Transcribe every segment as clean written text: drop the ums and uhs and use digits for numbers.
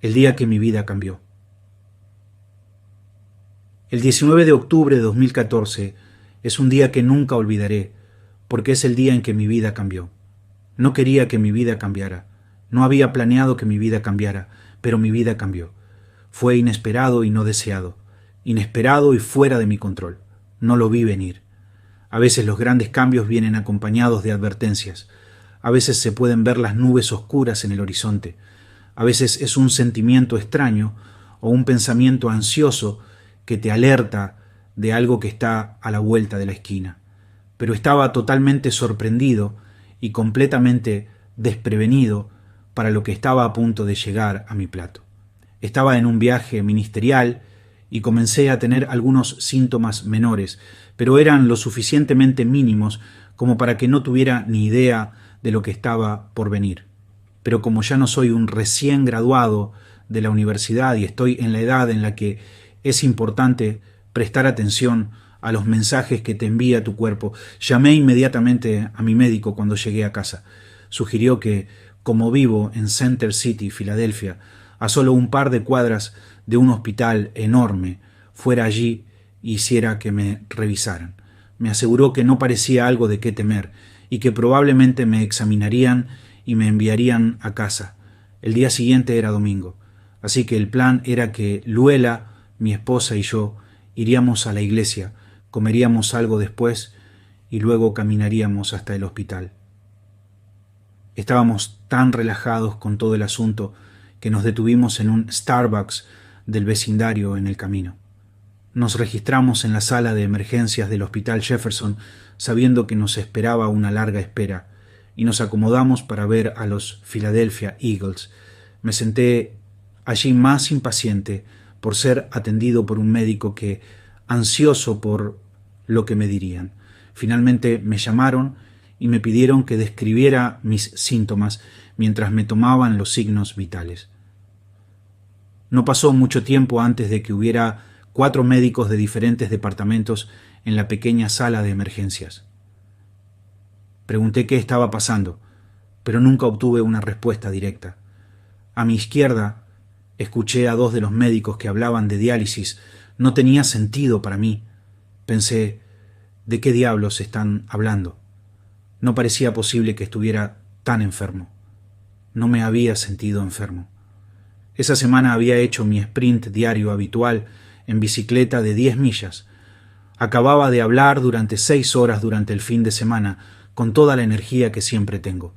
el día que mi vida cambió. El 19 de octubre de 2014 es un día que nunca olvidaré, porque es el día en que mi vida cambió. No quería que mi vida cambiara, no había planeado que mi vida cambiara, pero mi vida cambió. Fue inesperado y no deseado, inesperado y fuera de mi control. No lo vi venir. A veces los grandes cambios vienen acompañados de advertencias. A veces se pueden ver las nubes oscuras en el horizonte. A veces es un sentimiento extraño o un pensamiento ansioso que te alerta de algo que está a la vuelta de la esquina. Pero estaba totalmente sorprendido y completamente desprevenido para lo que estaba a punto de llegar a mi plato. Estaba en un viaje ministerial y comencé a tener algunos síntomas menores, pero eran lo suficientemente mínimos como para que no tuviera ni idea de lo que estaba por venir. Pero como ya no soy un recién graduado de la universidad y estoy en la edad en la que es importante prestar atención a los mensajes que te envía tu cuerpo, llamé inmediatamente a mi médico cuando llegué a casa. Sugirió que, como vivo en Center City, Filadelfia, a solo un par de cuadras de un hospital enorme, fuera allí y hiciera que me revisaran. Me aseguró que no parecía algo de qué temer y que probablemente me examinarían y me enviarían a casa. El día siguiente era domingo, así que el plan era que Luela, mi esposa y yo iríamos a la iglesia, comeríamos algo después y luego caminaríamos hasta el hospital. Estábamos tan relajados con todo el asunto que nos detuvimos en un Starbucks del vecindario en el camino. Nos registramos en la sala de emergencias del Hospital Jefferson sabiendo que nos esperaba una larga espera y nos acomodamos para ver a los Philadelphia Eagles. Me senté allí más impaciente por ser atendido por un médico que ansioso por lo que me dirían. Finalmente me llamaron y me pidieron que describiera mis síntomas mientras me tomaban los signos vitales. No pasó mucho tiempo antes de que hubiera 4 médicos de diferentes departamentos en la pequeña sala de emergencias. Pregunté qué estaba pasando, pero nunca obtuve una respuesta directa. A mi izquierda escuché a 2 de los médicos que hablaban de diálisis. No tenía sentido para mí. Pensé, ¿de qué diablos están hablando? No parecía posible que estuviera tan enfermo. No me había sentido enfermo. Esa semana había hecho mi sprint diario habitual en bicicleta de 10 millas. Acababa de hablar durante 6 horas durante el fin de semana, con toda la energía que siempre tengo.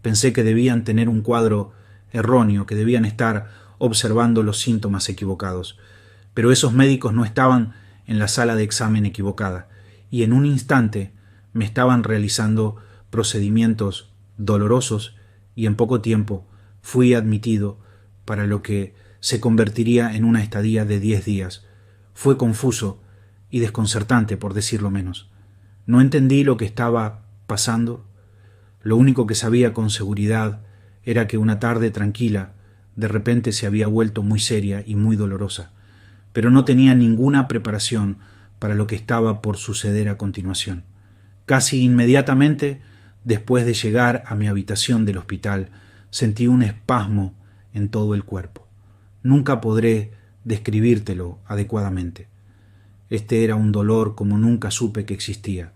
Pensé que debían tener un cuadro erróneo, que debían estar observando los síntomas equivocados. Pero esos médicos no estaban en la sala de examen equivocada, y en un instante me estaban realizando procedimientos dolorosos y en poco tiempo fui admitido para lo que se convertiría en una estadía de 10 días. Fue confuso y desconcertante, por decirlo menos. No entendí lo que estaba pasando. Lo único que sabía con seguridad era que una tarde tranquila de repente se había vuelto muy seria y muy dolorosa, pero no tenía ninguna preparación para lo que estaba por suceder a continuación. Casi inmediatamente, después de llegar a mi habitación del hospital, sentí un espasmo en todo el cuerpo. Nunca podré describírtelo adecuadamente. Este era un dolor como nunca supe que existía,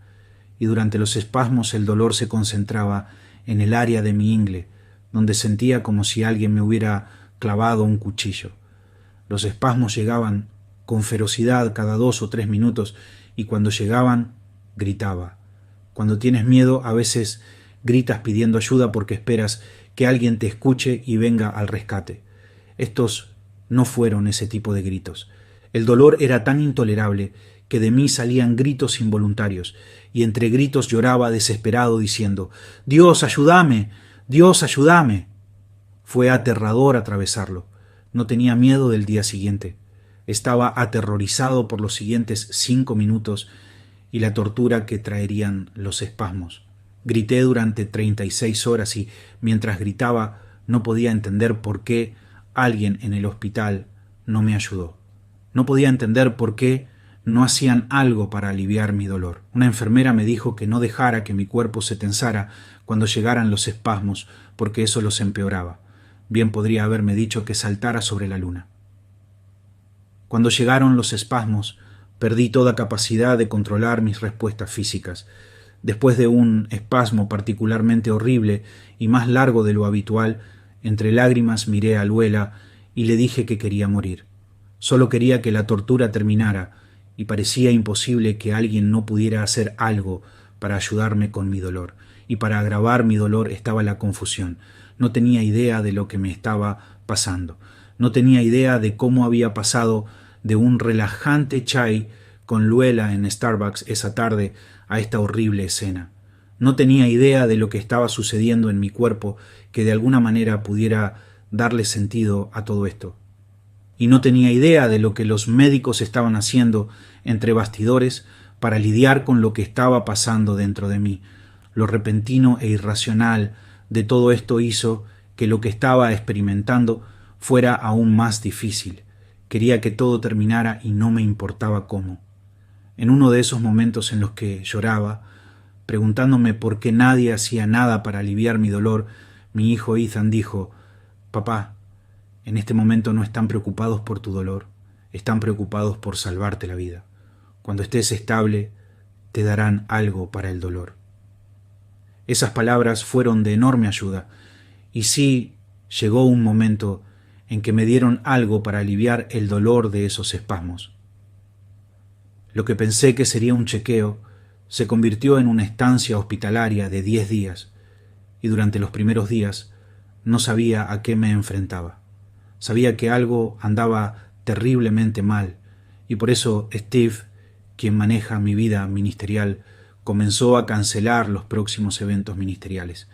y durante los espasmos el dolor se concentraba en el área de mi ingle, donde sentía como si alguien me hubiera clavado un cuchillo. Los espasmos llegaban con ferocidad cada 2 o 3 minutos, y cuando llegaban, gritaba. Cuando tienes miedo, a veces gritas pidiendo ayuda porque esperas que alguien te escuche y venga al rescate. Estos no fueron ese tipo de gritos. El dolor era tan intolerable que de mí salían gritos involuntarios, y entre gritos lloraba desesperado diciendo, «¡Dios, ayúdame! ¡Dios, ayúdame!». Fue aterrador atravesarlo. No tenía miedo del día siguiente. Estaba aterrorizado por los siguientes 5 minutos y la tortura que traerían los espasmos. Grité durante 36 horas y, mientras gritaba, no podía entender por qué alguien en el hospital no me ayudó. No podía entender por qué no hacían algo para aliviar mi dolor. Una enfermera me dijo que no dejara que mi cuerpo se tensara cuando llegaran los espasmos, porque eso los empeoraba. Bien podría haberme dicho que saltara sobre la luna. Cuando llegaron los espasmos, perdí toda capacidad de controlar mis respuestas físicas. Después de un espasmo particularmente horrible y más largo de lo habitual, entre lágrimas miré a Luela y le dije que quería morir. Solo quería que la tortura terminara, y parecía imposible que alguien no pudiera hacer algo para ayudarme con mi dolor. Y para agravar mi dolor estaba la confusión. No tenía idea de lo que me estaba pasando. No tenía idea de cómo había pasado de un relajante chai con Luela en Starbucks esa tarde a esta horrible escena. No tenía idea de lo que estaba sucediendo en mi cuerpo que de alguna manera pudiera darle sentido a todo esto. Y no tenía idea de lo que los médicos estaban haciendo entre bastidores para lidiar con lo que estaba pasando dentro de mí. Lo repentino e irracional de todo esto hizo que lo que estaba experimentando fuera aún más difícil. Quería que todo terminara y no me importaba cómo. En uno de esos momentos en los que lloraba, preguntándome por qué nadie hacía nada para aliviar mi dolor, mi hijo Ethan dijo: «Papá, en este momento no están preocupados por tu dolor, están preocupados por salvarte la vida. Cuando estés estable, te darán algo para el dolor». Esas palabras fueron de enorme ayuda, y sí llegó un momento en que me dieron algo para aliviar el dolor de esos espasmos. Lo que pensé que sería un chequeo se convirtió en una estancia hospitalaria de 10 días, y durante los primeros días no sabía a qué me enfrentaba. Sabía que algo andaba terriblemente mal, y por eso Steve, quien maneja mi vida ministerial, comenzó a cancelar los próximos eventos ministeriales.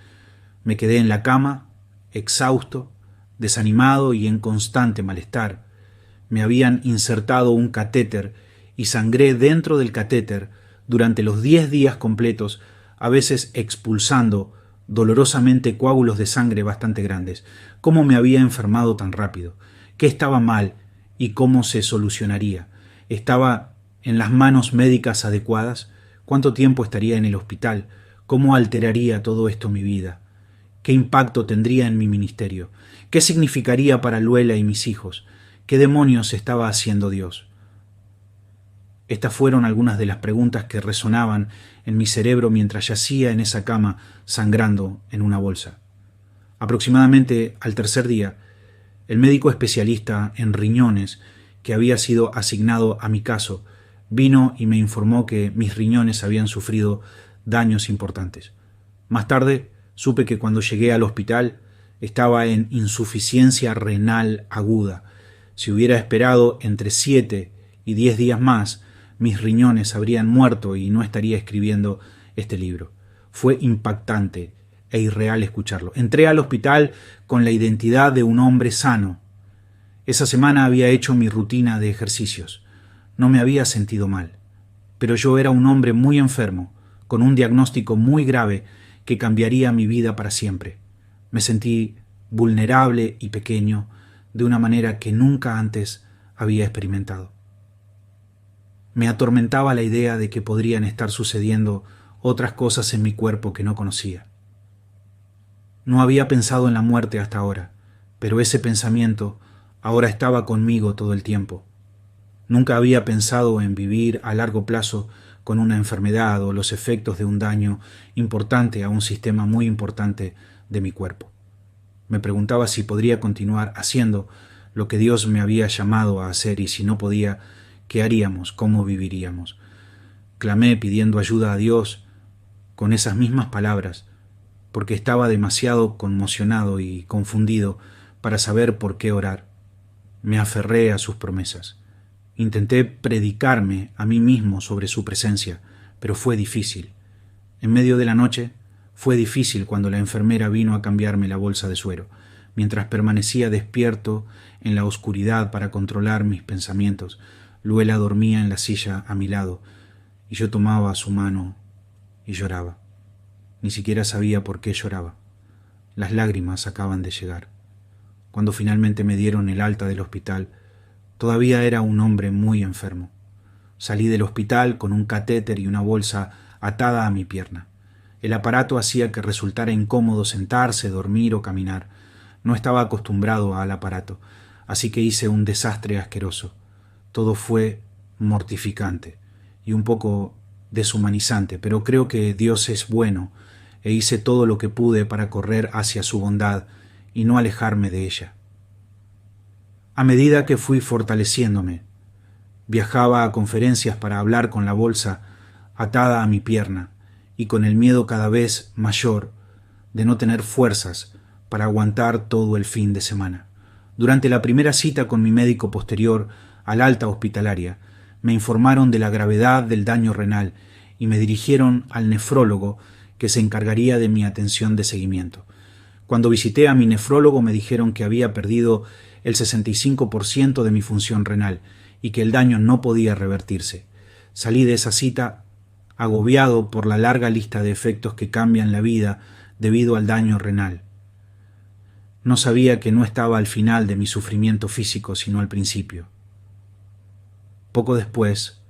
Me quedé en la cama, exhausto, desanimado y en constante malestar. Me habían insertado un catéter y sangré dentro del catéter durante los 10 días completos, a veces expulsando dolorosamente coágulos de sangre bastante grandes. ¿Cómo me había enfermado tan rápido? ¿Qué estaba mal y cómo se solucionaría? ¿Estaba en las manos médicas adecuadas? ¿Cuánto tiempo estaría en el hospital? ¿Cómo alteraría todo esto mi vida? ¿Qué impacto tendría en mi ministerio? ¿Qué significaría para Luela y mis hijos? ¿Qué demonios estaba haciendo Dios? Estas fueron algunas de las preguntas que resonaban en mi cerebro mientras yacía en esa cama sangrando en una bolsa. Aproximadamente al tercer día, el médico especialista en riñones que había sido asignado a mi caso vino y me informó que mis riñones habían sufrido daños importantes. Más tarde, supe que cuando llegué al hospital estaba en insuficiencia renal aguda. Si hubiera esperado entre 7 y 10 días más, mis riñones habrían muerto y no estaría escribiendo este libro. Fue impactante e irreal escucharlo. Entré al hospital con la identidad de un hombre sano. Esa semana había hecho mi rutina de ejercicios. No me había sentido mal, pero yo era un hombre muy enfermo, con un diagnóstico muy grave que cambiaría mi vida para siempre. Me sentí vulnerable y pequeño de una manera que nunca antes había experimentado. Me atormentaba la idea de que podrían estar sucediendo otras cosas en mi cuerpo que no conocía. No había pensado en la muerte hasta ahora, pero ese pensamiento ahora estaba conmigo todo el tiempo. Nunca había pensado en vivir a largo plazo con una enfermedad o los efectos de un daño importante a un sistema muy importante de mi cuerpo. Me preguntaba si podría continuar haciendo lo que Dios me había llamado a hacer, y si no podía, ¿qué haríamos? ¿Cómo viviríamos? Clamé pidiendo ayuda a Dios con esas mismas palabras, porque estaba demasiado conmocionado y confundido para saber por qué orar. Me aferré a sus promesas. Intenté predicarme a mí mismo sobre su presencia, pero fue difícil. En medio de la noche fue difícil cuando la enfermera vino a cambiarme la bolsa de suero, mientras permanecía despierto en la oscuridad para controlar mis pensamientos. Luela dormía en la silla a mi lado, y yo tomaba su mano y lloraba. Ni siquiera sabía por qué lloraba. Las lágrimas acaban de llegar. Cuando finalmente me dieron el alta del hospital, todavía era un hombre muy enfermo. Salí del hospital con un catéter y una bolsa atada a mi pierna. El aparato hacía que resultara incómodo sentarse, dormir o caminar. No estaba acostumbrado al aparato, así que hice un desastre asqueroso. Todo fue mortificante y un poco deshumanizante, pero creo que Dios es bueno e hice todo lo que pude para correr hacia su bondad y no alejarme de ella. A medida que fui fortaleciéndome, viajaba a conferencias para hablar con la bolsa atada a mi pierna y con el miedo cada vez mayor de no tener fuerzas para aguantar todo el fin de semana. Durante la primera cita con mi médico posterior al alta hospitalaria, me informaron de la gravedad del daño renal y me dirigieron al nefrólogo que se encargaría de mi atención de seguimiento. Cuando visité a mi nefrólogo me dijeron que había perdido el 65% de mi función renal y que el daño no podía revertirse. Salí de esa cita agobiado por la larga lista de efectos que cambian la vida debido al daño renal. No sabía que no estaba al final de mi sufrimiento físico, sino al principio. Poco después,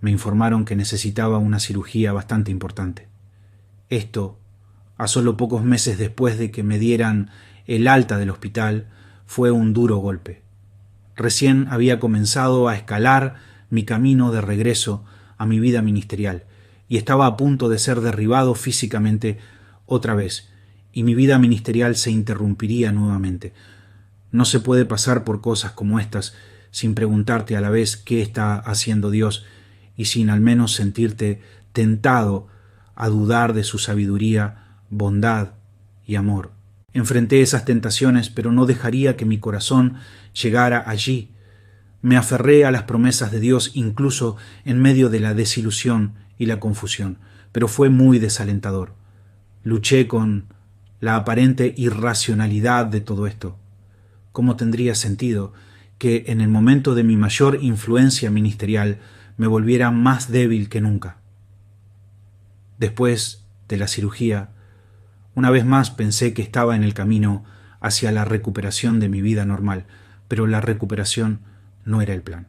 me informaron que necesitaba una cirugía bastante importante. Esto, a solo pocos meses después de que me dieran el alta del hospital, fue un duro golpe. Recién había comenzado a escalar mi camino de regreso a mi vida ministerial y estaba a punto de ser derribado físicamente otra vez, y mi vida ministerial se interrumpiría nuevamente. No se puede pasar por cosas como estas sin preguntarte a la vez qué está haciendo Dios y sin al menos sentirte tentado a dudar de su sabiduría, bondad y amor. Enfrenté esas tentaciones, pero no dejaría que mi corazón llegara allí. Me aferré a las promesas de Dios incluso en medio de la desilusión y la confusión, pero fue muy desalentador. Luché con la aparente irracionalidad de todo esto. ¿Cómo tendría sentido que en el momento de mi mayor influencia ministerial me volviera más débil que nunca? Después de la cirugía, una vez más pensé que estaba en el camino hacia la recuperación de mi vida normal, pero la recuperación no era el plan.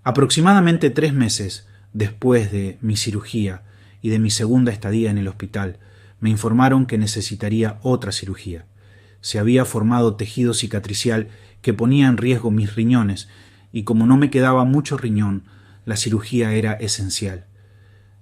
Aproximadamente 3 meses después de mi cirugía y de mi segunda estadía en el hospital, me informaron que necesitaría otra cirugía. Se había formado tejido cicatricial que ponía en riesgo mis riñones, y como no me quedaba mucho riñón, la cirugía era esencial.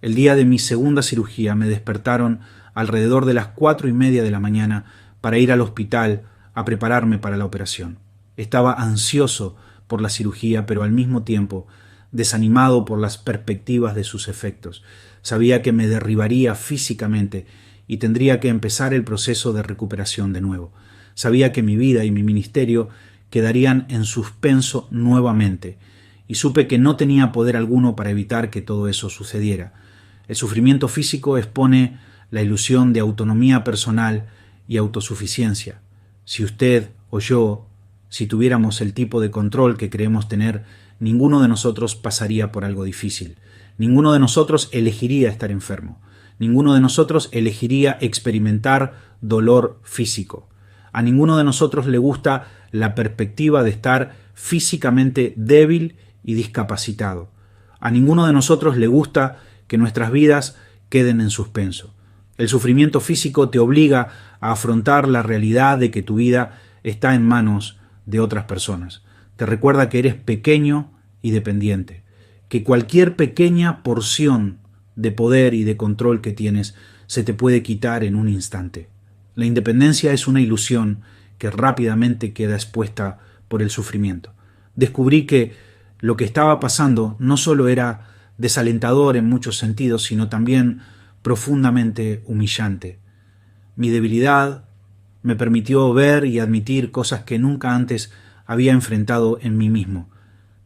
El día de mi segunda cirugía me despertaron alrededor de las 4:30 de la mañana para ir al hospital a prepararme para la operación. Estaba ansioso por la cirugía, pero al mismo tiempo desanimado por las perspectivas de sus efectos. Sabía que me derribaría físicamente y tendría que empezar el proceso de recuperación de nuevo. Sabía que mi vida y mi ministerio quedarían en suspenso nuevamente, y supe que no tenía poder alguno para evitar que todo eso sucediera. El sufrimiento físico expone la ilusión de autonomía personal y autosuficiencia. Si usted o yo, si tuviéramos el tipo de control que creemos tener, ninguno de nosotros pasaría por algo difícil. Ninguno de nosotros elegiría estar enfermo. Ninguno de nosotros elegiría experimentar dolor físico. A ninguno de nosotros le gusta la perspectiva de estar físicamente débil y discapacitado. A ninguno de nosotros le gusta que nuestras vidas queden en suspenso. El sufrimiento físico te obliga a afrontar la realidad de que tu vida está en manos de otras personas. Te recuerda que eres pequeño y dependiente, que cualquier pequeña porción de poder y de control que tienes se te puede quitar en un instante. La independencia es una ilusión que rápidamente queda expuesta por el sufrimiento. Descubrí que lo que estaba pasando no solo era desalentador en muchos sentidos, sino también profundamente humillante. Mi debilidad me permitió ver y admitir cosas que nunca antes había enfrentado en mí mismo.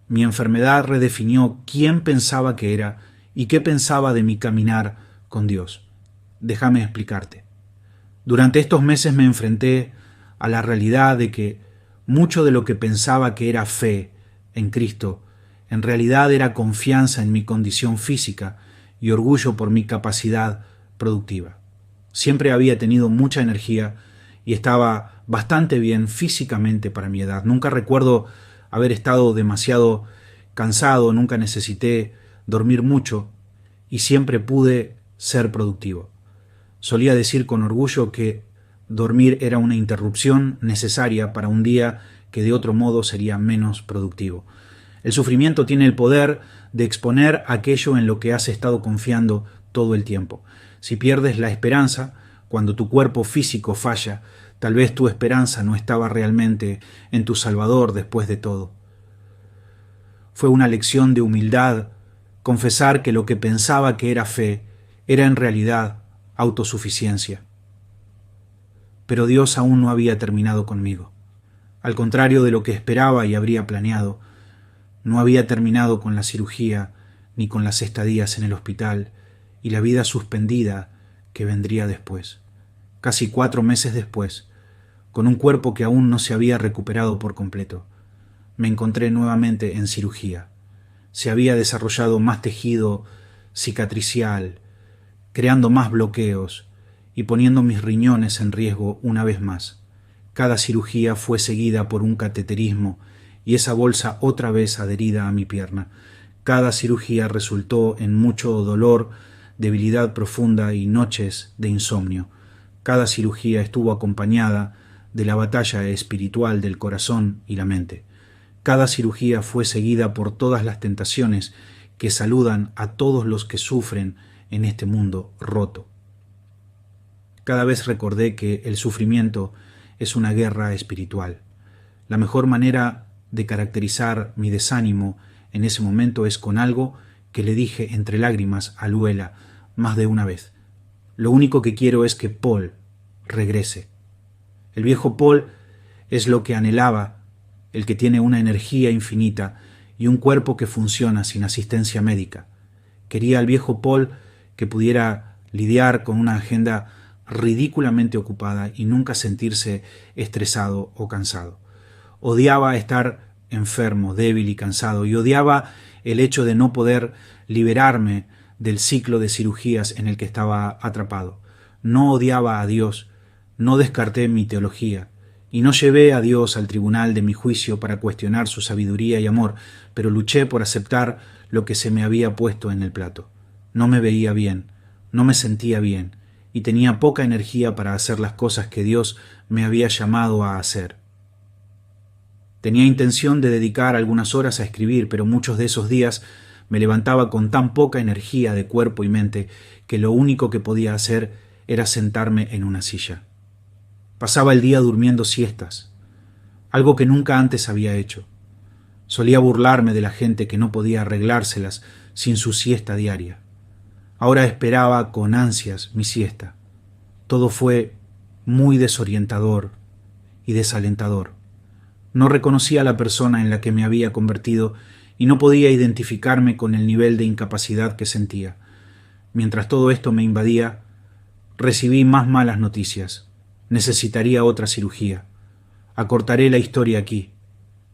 Mi enfermedad redefinió quién pensaba que era y qué pensaba de mi caminar con Dios. Déjame explicarte. Durante estos meses me enfrenté a la realidad de que mucho de lo que pensaba que era fe en Cristo, en realidad era confianza en mi condición física y orgullo por mi capacidad productiva. Siempre había tenido mucha energía y estaba bastante bien físicamente para mi edad. Nunca recuerdo haber estado demasiado cansado, nunca necesité dormir mucho y siempre pude ser productivo. Solía decir con orgullo que Dormir era una interrupción necesaria para un día que de otro modo sería menos productivo. El sufrimiento tiene el poder de exponer aquello en lo que has estado confiando todo el tiempo. Si pierdes la esperanza, cuando tu cuerpo físico falla, tal vez tu esperanza no estaba realmente en tu Salvador después de todo. Fue una lección de humildad confesar que lo que pensaba que era fe era en realidad autosuficiencia. Pero Dios aún no había terminado conmigo. Al contrario de lo que esperaba y habría planeado, no había terminado con la cirugía ni con las estadías en el hospital y la vida suspendida que vendría después. Casi 4 meses después, con un cuerpo que aún no se había recuperado por completo, me encontré nuevamente en cirugía. Se había desarrollado más tejido cicatricial, creando más bloqueos y poniendo mis riñones en riesgo una vez más. Cada cirugía fue seguida por un cateterismo y esa bolsa otra vez adherida a mi pierna. Cada cirugía resultó en mucho dolor, debilidad profunda y noches de insomnio. Cada cirugía estuvo acompañada de la batalla espiritual del corazón y la mente. Cada cirugía fue seguida por todas las tentaciones que saludan a todos los que sufren en este mundo roto. Cada vez recordé que el sufrimiento es una guerra espiritual. La mejor manera de caracterizar mi desánimo en ese momento es con algo que le dije entre lágrimas a Luela más de una vez. Lo único que quiero es que Paul regrese. El viejo Paul es lo que anhelaba, el que tiene una energía infinita y un cuerpo que funciona sin asistencia médica. Quería al viejo Paul que pudiera lidiar con una agenda ridículamente ocupada y nunca sentirse estresado o cansado. Odiaba estar enfermo, débil y cansado, y odiaba el hecho de no poder liberarme del ciclo de cirugías en el que estaba atrapado. No odiaba a Dios, no descarté mi teología, y no llevé a Dios al tribunal de mi juicio para cuestionar su sabiduría y amor, pero luché por aceptar lo que se me había puesto en el plato. No me veía bien, no me sentía bien, y tenía poca energía para hacer las cosas que Dios me había llamado a hacer. Tenía intención de dedicar algunas horas a escribir, pero muchos de esos días me levantaba con tan poca energía de cuerpo y mente que lo único que podía hacer era sentarme en una silla. Pasaba el día durmiendo siestas, algo que nunca antes había hecho. Solía burlarme de la gente que no podía arreglárselas sin su siesta diaria. Ahora esperaba con ansias mi siesta. Todo fue muy desorientador y desalentador. No reconocía a la persona en la que me había convertido y no podía identificarme con el nivel de incapacidad que sentía. Mientras todo esto me invadía, recibí más malas noticias. Necesitaría otra cirugía. Acortaré la historia aquí.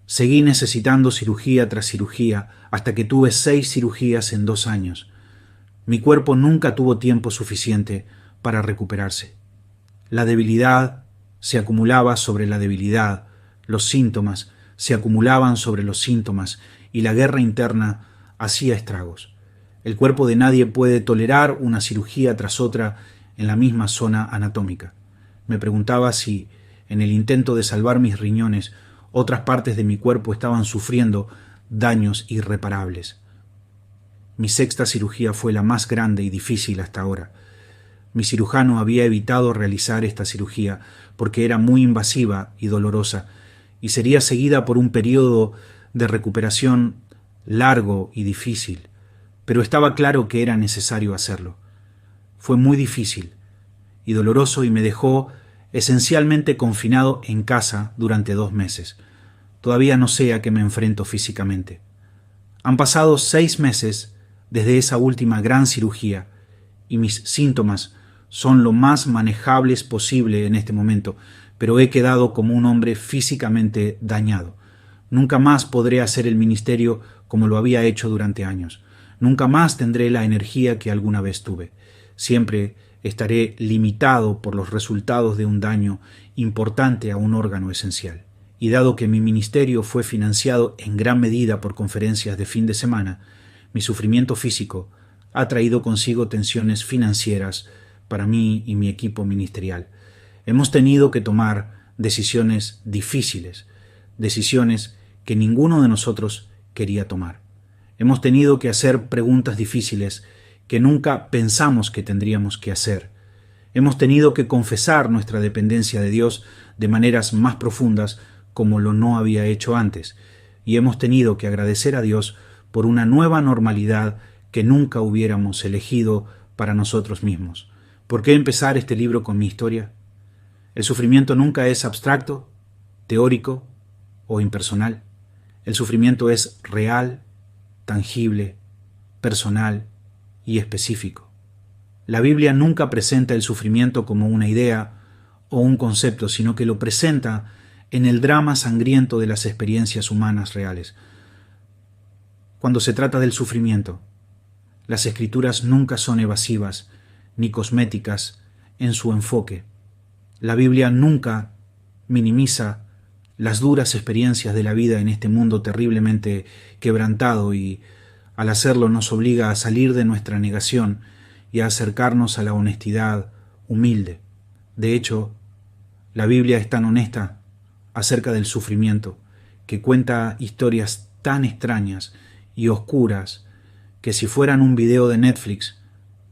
Seguí necesitando cirugía tras cirugía hasta que tuve 6 cirugías en 2 años. Mi cuerpo nunca tuvo tiempo suficiente para recuperarse. La debilidad se acumulaba sobre la debilidad, los síntomas se acumulaban sobre los síntomas y la guerra interna hacía estragos. El cuerpo de nadie puede tolerar una cirugía tras otra en la misma zona anatómica. Me preguntaba si, en el intento de salvar mis riñones, otras partes de mi cuerpo estaban sufriendo daños irreparables. Mi 6ª cirugía fue la más grande y difícil hasta ahora. Mi cirujano había evitado realizar esta cirugía porque era muy invasiva y dolorosa y sería seguida por un periodo de recuperación largo y difícil, pero estaba claro que era necesario hacerlo. Fue muy difícil y doloroso y me dejó esencialmente confinado en casa durante 2 meses. Todavía no sé a qué me enfrento físicamente. Han pasado 6 meses desde esa última gran cirugía y mis síntomas son lo más manejables posible en este momento, pero he quedado como un hombre físicamente dañado. Nunca más podré hacer el ministerio como lo había hecho durante años. Nunca más tendré la energía que alguna vez tuve. Siempre estaré limitado por los resultados de un daño importante a un órgano esencial. Y dado que mi ministerio fue financiado en gran medida por conferencias de fin de semana, mi sufrimiento físico ha traído consigo tensiones financieras para mí y mi equipo ministerial. Hemos tenido que tomar decisiones difíciles, decisiones que ninguno de nosotros quería tomar. Hemos tenido que hacer preguntas difíciles que nunca pensamos que tendríamos que hacer. Hemos tenido que confesar nuestra dependencia de Dios de maneras más profundas como lo no había hecho antes. Y hemos tenido que agradecer a Dios por una nueva normalidad que nunca hubiéramos elegido para nosotros mismos. ¿Por qué empezar este libro con mi historia? El sufrimiento nunca es abstracto, teórico o impersonal. El sufrimiento es real, tangible, personal y específico. La Biblia nunca presenta el sufrimiento como una idea o un concepto, sino que lo presenta en el drama sangriento de las experiencias humanas reales. Cuando se trata del sufrimiento, las Escrituras nunca son evasivas ni cosméticas en su enfoque. La Biblia nunca minimiza las duras experiencias de la vida en este mundo terriblemente quebrantado y, al hacerlo, nos obliga a salir de nuestra negación y a acercarnos a la honestidad humilde. De hecho, la Biblia es tan honesta acerca del sufrimiento que cuenta historias tan extrañas y oscuras que si fueran un video de Netflix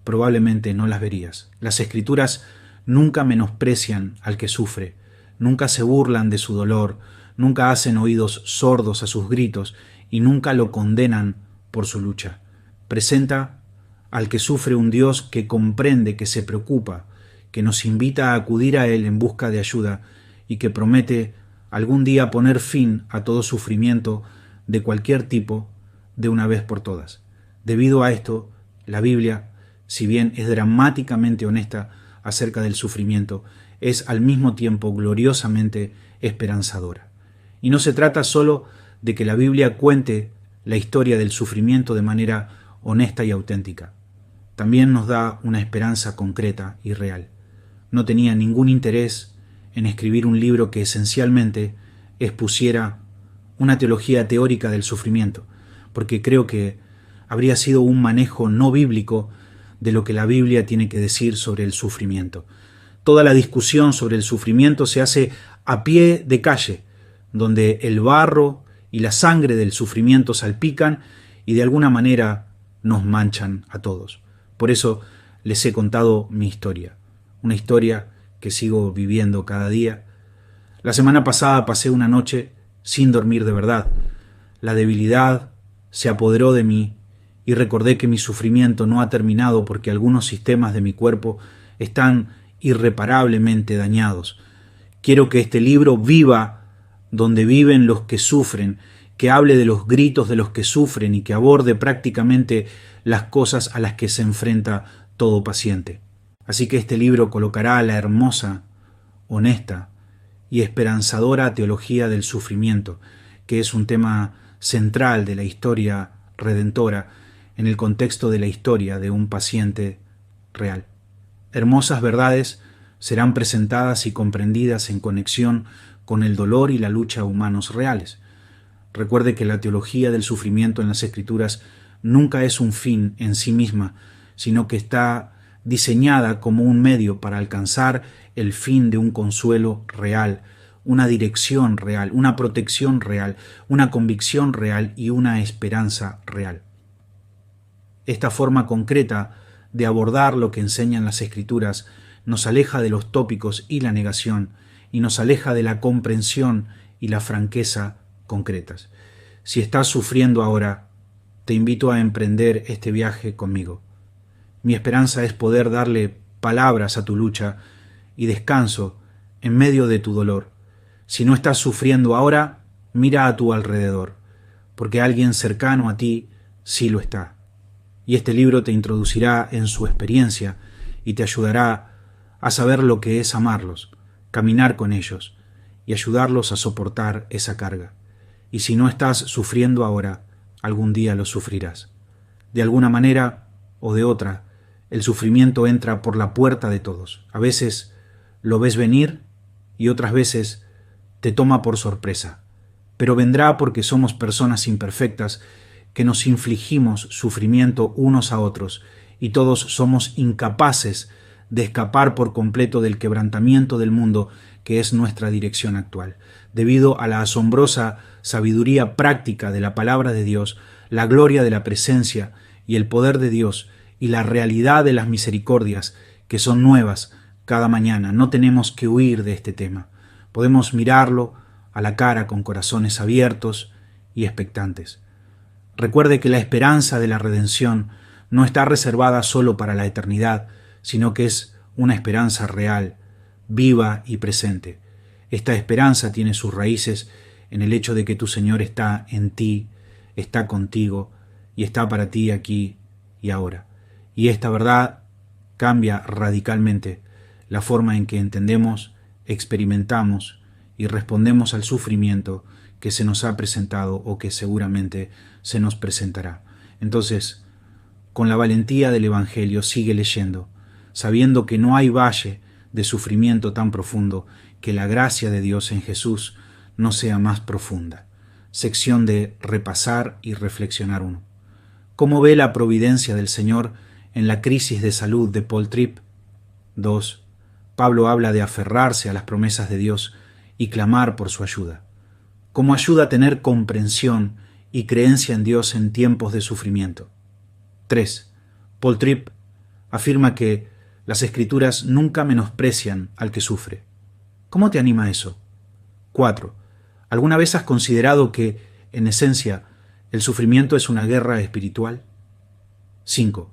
probablemente no las verías. Las Escrituras nunca menosprecian al que sufre, nunca se burlan de su dolor, nunca hacen oídos sordos a sus gritos y nunca lo condenan por su lucha. Presenta al que sufre un Dios que comprende, que se preocupa, que nos invita a acudir a Él en busca de ayuda y que promete algún día poner fin a todo sufrimiento de cualquier tipo de una vez por todas. Debido a esto, la Biblia, si bien es dramáticamente honesta acerca del sufrimiento, es al mismo tiempo gloriosamente esperanzadora. Y no se trata solo de que la Biblia cuente la historia del sufrimiento de manera honesta y auténtica. También nos da una esperanza concreta y real. No tenía ningún interés en escribir un libro que esencialmente expusiera una teología teórica del sufrimiento, porque creo que habría sido un manejo no bíblico de lo que la Biblia tiene que decir sobre el sufrimiento. Toda la discusión sobre el sufrimiento se hace a pie de calle, donde el barro y la sangre del sufrimiento salpican y de alguna manera nos manchan a todos. Por eso les he contado mi historia, una historia que sigo viviendo cada día. La semana pasada pasé una noche sin dormir de verdad. La debilidad se apoderó de mí y recordé que mi sufrimiento no ha terminado porque algunos sistemas de mi cuerpo están irreparablemente dañados. Quiero que este libro viva donde viven los que sufren, que hable de los gritos de los que sufren y que aborde prácticamente las cosas a las que se enfrenta todo paciente. Así que este libro colocará la hermosa, honesta y esperanzadora teología del sufrimiento, que es un tema central de la historia redentora en el contexto de la historia de un paciente real. Hermosas verdades serán presentadas y comprendidas en conexión con el dolor y la lucha humanos reales. Recuerde que la teología del sufrimiento en las Escrituras nunca es un fin en sí misma, sino que está diseñada como un medio para alcanzar el fin de un consuelo real, una dirección real, una protección real, una convicción real y una esperanza real. Esta forma concreta de abordar lo que enseñan las Escrituras nos aleja de los tópicos y la negación, y nos aleja de la comprensión y la franqueza concretas. Si estás sufriendo ahora, te invito a emprender este viaje conmigo. Mi esperanza es poder darle palabras a tu lucha y descanso en medio de tu dolor. Si no estás sufriendo ahora, mira a tu alrededor, porque alguien cercano a ti sí lo está. Y este libro te introducirá en su experiencia y te ayudará a saber lo que es amarlos, caminar con ellos y ayudarlos a soportar esa carga. Y si no estás sufriendo ahora, algún día lo sufrirás. De alguna manera o de otra, el sufrimiento entra por la puerta de todos. A veces lo ves venir y otras veces te toma por sorpresa. Pero vendrá porque somos personas imperfectas que nos infligimos sufrimiento unos a otros y todos somos incapaces de escapar por completo del quebrantamiento del mundo que es nuestra dirección actual. Debido a la asombrosa sabiduría práctica de la palabra de Dios, la gloria de la presencia y el poder de Dios y la realidad de las misericordias que son nuevas cada mañana, no tenemos que huir de este tema. Podemos mirarlo a la cara con corazones abiertos y expectantes. Recuerde que la esperanza de la redención no está reservada solo para la eternidad, sino que es una esperanza real, viva y presente. Esta esperanza tiene sus raíces en el hecho de que tu Señor está en ti, está contigo y está para ti aquí y ahora. Y esta verdad cambia radicalmente la forma en que entendemos, experimentamos y respondemos al sufrimiento que se nos ha presentado o que seguramente se nos presentará. Entonces, con la valentía del Evangelio, sigue leyendo, sabiendo que no hay valle de sufrimiento tan profundo que la gracia de Dios en Jesús no sea más profunda. Sección de repasar y reflexionar 1. ¿Cómo ve la providencia del Señor en la crisis de salud de Paul Tripp? 2. Pablo habla de aferrarse a las promesas de Dios y clamar por su ayuda. ¿Cómo ayuda a tener comprensión y creencia en Dios en tiempos de sufrimiento? 3. Paul Tripp afirma que las Escrituras nunca menosprecian al que sufre. ¿Cómo te anima eso? 4. ¿Alguna vez has considerado que, en esencia, el sufrimiento es una guerra espiritual? 5.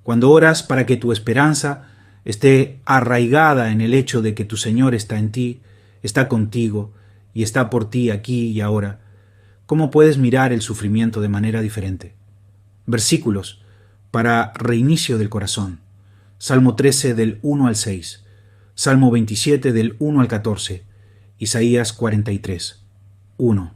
Cuando oras para que tu esperanza esté arraigada en el hecho de que tu Señor está en ti, está contigo y está por ti aquí y ahora, ¿cómo puedes mirar el sufrimiento de manera diferente? Versículos para reinicio del corazón. Salmo 13 del 1 al 6, Salmo 27 del 1 al 14, Isaías 43, 1.